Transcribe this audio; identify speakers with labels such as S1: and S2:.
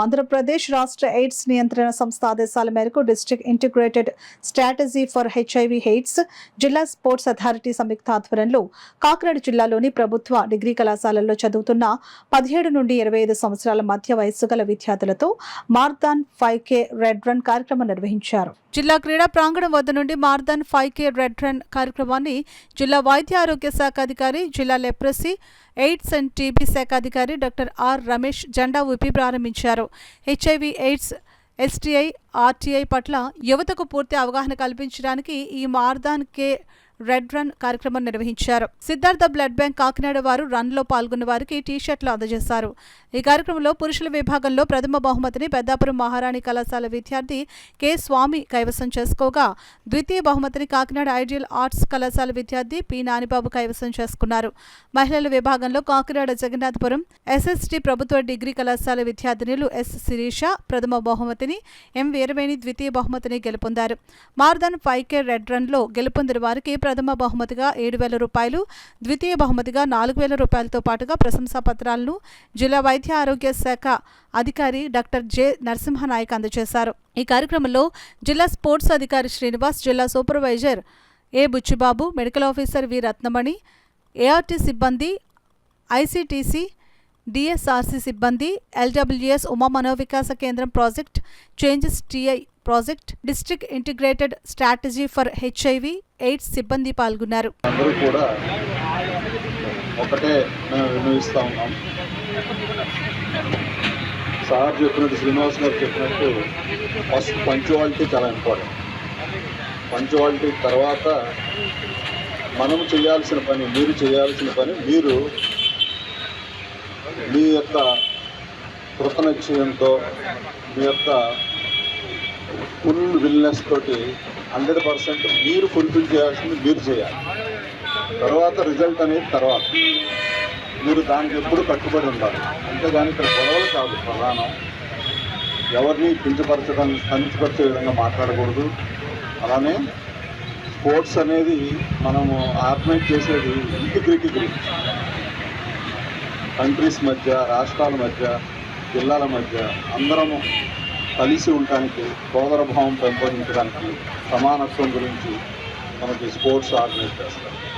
S1: ఆంధ్రప్రదేశ్ రాష్ట్ర ఎయిడ్స్ నియంత్రణ సంస్థ ఆదేశాల మేరకు district integrated strategy for HIV AIDS జిల్లా స్పోర్ట్స్ అథారిటీ సంయుక్త ఆధ్వర్యంలో కాకినాడ జిల్లాలోని ప్రభుత్వ డిగ్రీ కళాశాలల్లో చదువుతున్న 17 నుండి 25 సంవత్సరాల మధ్య వయస్సు గల విద్యార్థులతో మార్థాన్ 5K రెడ్ రన్ కార్యక్రమం నిర్వహించారు. జిల్లా క్రీడా ప్రాంగణం వద్ద నుండి మార్థాన్ 5K రెడ్ రన్ కార్యక్రమాన్ని జిల్లా వైద్య ఆరోగ్య శాఖ అధికారి, జిల్లా లెప్రసీ, ఎయిడ్స్ అండ్ టీబీ శాఖ అధికారి డాక్టర్ ఆర్ రమేష్ జెండా ఊపి ప్రారంభించారు. హెచ్ఐవి ఎయిడ్స్, ఎస్టీఐ, ఆర్టీఐ పట్ల యువతకు పూర్తి అవగాహన కల్పించడానికి ఈ మార్థాన్ కే రెడ్ రన్ కార్యక్రమం నిర్వహించారు. సిద్ధార్థ బ్లడ్ బ్యాంక్ కాకినాడ వారు రన్ లో పాల్గొన్న వారికి టీ-షర్ట్లు అందజేశారు. ఈ కార్యక్రమంలో పురుషుల విభాగంలో ప్రథమ బహుమతిని పెద్దాపురం మహారాణి కళాశాల విద్యార్థి కె స్వామి కైవసం చేసుకోగా, ద్వితీయ బహుమతిని కాకినాడ ఐడియల్ ఆర్ట్స్ కళాశాల విద్యార్థి పి నానిబాబు కైవసం చేసుకున్నారు. మహిళల విభాగంలో కాకినాడ జగన్నాథపురం ఎస్ఎస్టీ ప్రభుత్వ డిగ్రీ కళాశాల విద్యార్థినులు ఎస్ శిరీష ప్రథమ బహుమతిని, ఎం వీరవేణి ద్వితీయ బహుమతిని గెలుపొందారు. మార్థాన్ 5K రెడ్ రన్ లో గెలుపొందిన వారికి ప్రథమ బహుమతిగా 7,000 రూపాయలు, ద్వితీయ బహుమతిగా 4,000 రూపాయలతో పాటుగా ప్రశంసా పత్రాలను జిల్లా వైద్య ఆరోగ్య శాఖ అధికారి డాక్టర్ జె నరసింహనాయక్ అందజేశారు. ఈ కార్యక్రమంలో జిల్లా స్పోర్ట్స్ అధికారి శ్రీనివాస్, జిల్లా సూపర్వైజర్ ఏ బుచ్చిబాబు, మెడికల్ ఆఫీసర్ వి రత్నమణి, ఏఆర్టీ సిబ్బంది, ఐసీటీసీ, డిఎస్ఆర్సీ సిబ్బంది, ఎల్డబ్ల్యూఎస్ ఉమా మనోవికాస కేంద్రం project, changes TI project, district integrated strategy for HIV AIDS సిబ్బంది పాల్గొన్నారు.
S2: అందరూ కూడా ఒకటే మేము వినియోగిస్తూ ఉన్నాం. సార్ చెప్పినట్టు, శ్రీనివాస్ గారు చెప్పినట్టు, ఫస్ట్ పంచువాలిటీ చాలా ఇంపార్టెంట్. పంచువాలిటీ తర్వాత మనం చేయాల్సిన పని, మీరు చేయాల్సిన పని, మీరు మీ యొక్క కృతనిశ్చయంతో, మీ యొక్క ఫుల్ విల్నెస్ తోటి 100% మీరు ఫుల్ఫిల్ చేయాల్సింది మీరు చేయాలి. తర్వాత రిజల్ట్ అనేది తర్వాత, మీరు దానికి ఎప్పుడు కట్టుబడి ఉండాలి. అంతేగాని ఇక్కడ గొడవలు కాదు ప్రధానం. ఎవరిని కించపరిచే విధంగా మాట్లాడకూడదు. అలానే స్పోర్ట్స్ అనేది మనము ఆర్గనైజ్ చేసేది ఇంటిగ్రిటీ గురించి, కంట్రీస్ మధ్య, రాష్ట్రాల మధ్య, జిల్లాల మధ్య అందరము కలిసి ఉండటానికి, సోదర భావం పెంపొందించడానికి, సమానత్వం గురించి మనకి స్పోర్ట్స్ ఆర్గనైజ్ చేస్తారు.